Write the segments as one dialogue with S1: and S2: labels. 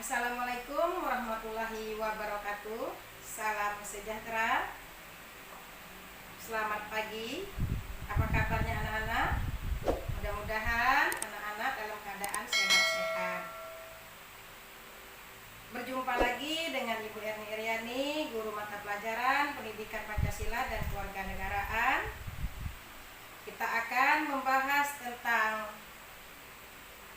S1: Assalamualaikum warahmatullahi wabarakatuh. Salam sejahtera. Selamat pagi. Apa kabarnya anak-anak? Mudah-mudahan anak-anak dalam keadaan sehat-sehat. Berjumpa lagi dengan Ibu Erni Iriani, guru mata pelajaran Pendidikan Pancasila dan Kewarganegaraan. Kita akan membahas tentang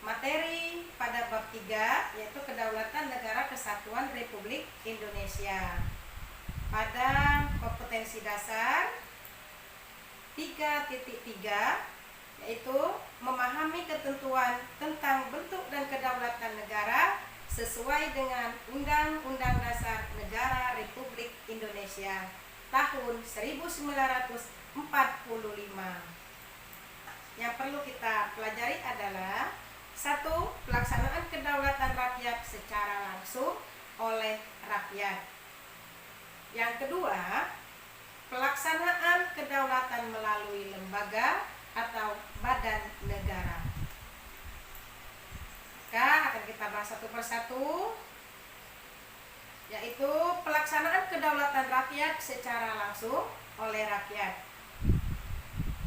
S1: materi pada bab 3, yaitu Kedaulatan Negara Kesatuan Republik Indonesia. Pada kompetensi dasar 3.3, yaitu memahami ketentuan tentang bentuk dan kedaulatan negara sesuai dengan Undang-Undang Dasar Negara Republik Indonesia tahun 1945. Yang perlu kita pelajari adalah: 1. Pelaksanaan kedaulatan rakyat secara langsung oleh rakyat. Yang kedua, pelaksanaan kedaulatan melalui lembaga atau badan negara. Maka akan kita bahas satu persatu, yaitu pelaksanaan kedaulatan rakyat secara langsung oleh rakyat.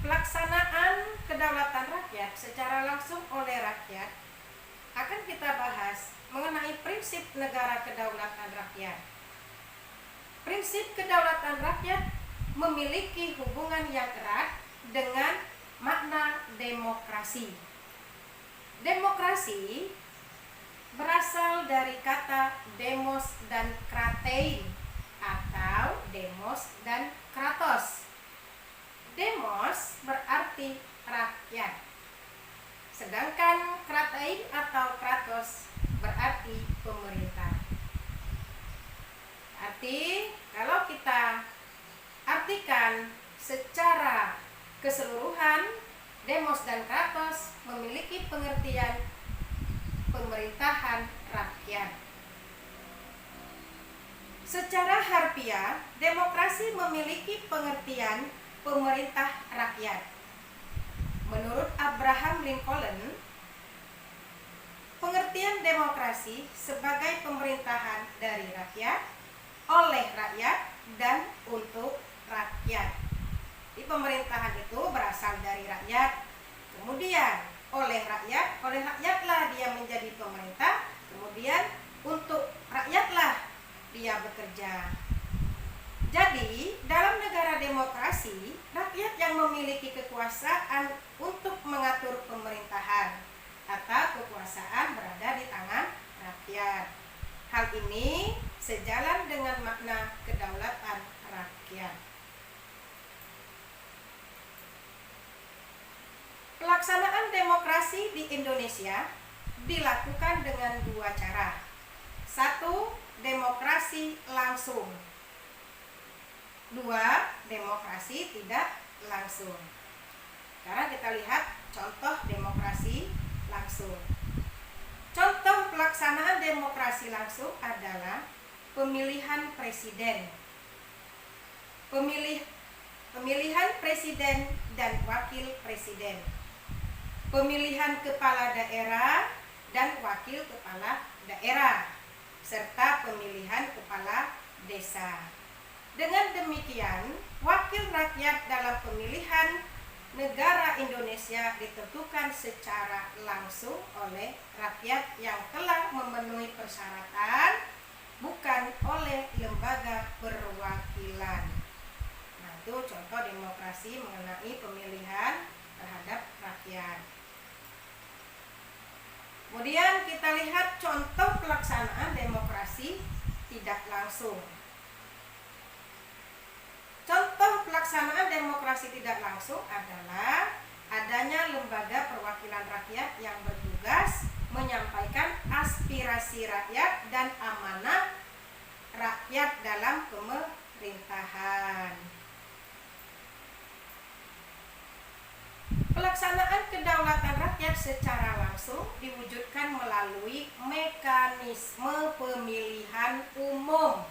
S1: Pelaksanaan kedaulatan rakyat secara langsung oleh rakyat akan kita bahas mengenai prinsip negara kedaulatan rakyat. Prinsip kedaulatan rakyat memiliki hubungan yang erat dengan makna demokrasi. Demokrasi berasal dari kata demos dan kratein atau demos dan kratos. Demos berarti rakyat, sedangkan kratein atau kratos berarti pemerintah. Arti, kalau kita artikan secara keseluruhan, demos dan kratos memiliki pengertian pemerintahan rakyat. Secara harfiah, demokrasi memiliki pengertian pemerintah rakyat. Menurut Abraham Lincoln, pengertian demokrasi sebagai pemerintahan dari rakyat, oleh rakyat, dan untuk rakyat. Di pemerintahan itu berasal dari rakyat, kemudian oleh rakyatlah dia menjadi pemerintah, kemudian untuk rakyatlah dia bekerja. Jadi, dalam negara demokrasi, rakyat yang memiliki kekuasaan untuk mengatur pemerintahan atau kekuasaan berada di tangan rakyat. Hal ini sejalan dengan makna kedaulatan rakyat. Pelaksanaan demokrasi di Indonesia dilakukan dengan dua cara. 1. Demokrasi langsung. 2. Demokrasi tidak langsung. Sekarang kita lihat contoh demokrasi langsung. Contoh pelaksanaan demokrasi langsung adalah pemilihan presiden. Pemilihan presiden dan wakil presiden. Pemilihan kepala daerah dan wakil kepala daerah, serta pemilihan kepala desa. Dengan demikian, wakil rakyat dalam pemilihan negara Indonesia ditentukan secara langsung oleh rakyat yang telah memenuhi persyaratan, bukan oleh lembaga perwakilan. Nah, itu contoh demokrasi mengenai pemilihan terhadap rakyat. Kemudian kita lihat contoh pelaksanaan demokrasi tidak langsung. Contoh pelaksanaan demokrasi tidak langsung adalah adanya lembaga perwakilan rakyat yang bertugas menyampaikan aspirasi rakyat dan amanah rakyat dalam pemerintahan. Pelaksanaan kedaulatan rakyat secara langsung diwujudkan melalui mekanisme pemilihan umum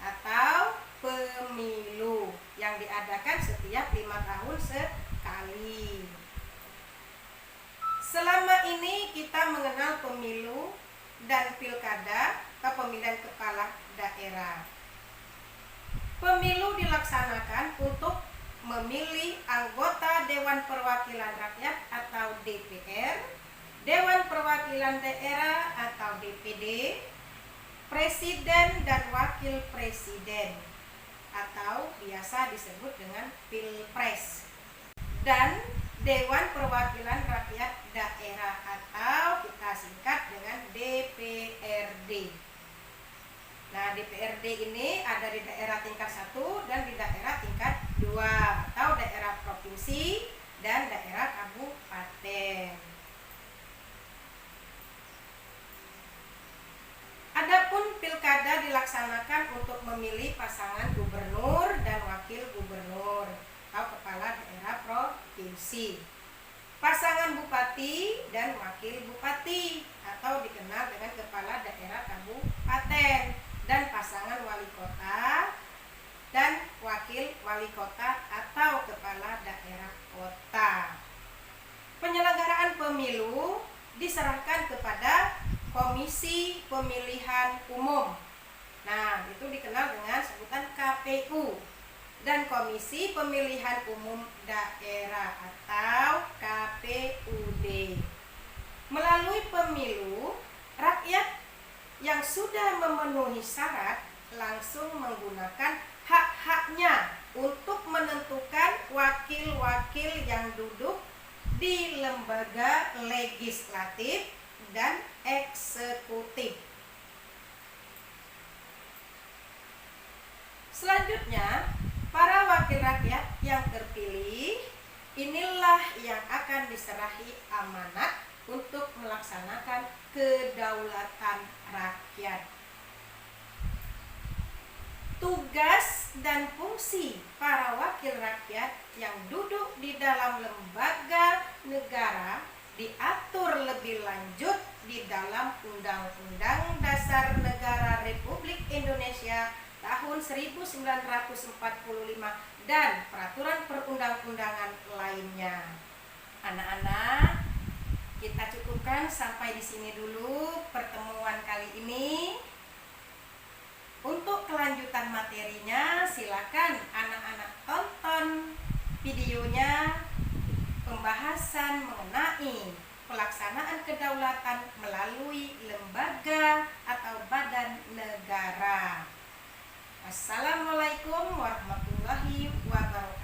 S1: atau pemilu yang diadakan setiap 5 tahun sekali. Selama ini kita mengenal pemilu dan pilkada atau pemilihan kepala daerah. Pemilu dilaksanakan untuk memilih anggota Dewan Perwakilan Rakyat atau DPR, Dewan Perwakilan Daerah atau DPD, Presiden dan Wakil Presiden atau biasa disebut dengan Pilpres, dan Dewan Perwakilan Rakyat Daerah atau kita singkat dengan DPRD. Nah, DPRD ini ada di daerah tingkat 1 dan di daerah tingkat 2 atau daerah provinsi dan daerah kabupaten. Adapun pilkada dilaksanakan untuk memilih pasangan gubernur dan wakil gubernur atau kepala daerah provinsi, pasangan bupati dan wakil bupati atau dikenal dengan kepala daerah kabupaten, dan pasangan wali kota dan wakil wali kota atau kepala daerah kota. Penyelenggaraan pemilu diserahkan kepada Komisi Pemilihan Umum. Nah, itu dikenal dengan sebutan KPU, dan Komisi Pemilihan Umum Daerah atau KPUD. Melalui pemilu, rakyat yang sudah memenuhi syarat langsung menggunakan hak-haknya untuk menentukan wakil-wakil yang duduk di lembaga legislatif dan eksekutif. Selanjutnya, para wakil rakyat yang terpilih inilah yang akan diserahi amanat untuk melaksanakan kedaulatan rakyat. Tugas dan fungsi para wakil rakyat yang duduk di dalam lembaga negara diatur lebih lanjut di dalam Undang-Undang Dasar Negara Republik Indonesia tahun 1945 dan peraturan perundang-undangan lainnya. Anak-anak, kita cukupkan sampai di sini dulu pertemuan kali ini. Untuk kelanjutan materinya, silakan anak-anak tonton videonya, pembahasan mengenai pelaksanaan kedaulatan melalui lembaga atau badan negara. Assalamualaikum warahmatullahi wabarakatuh.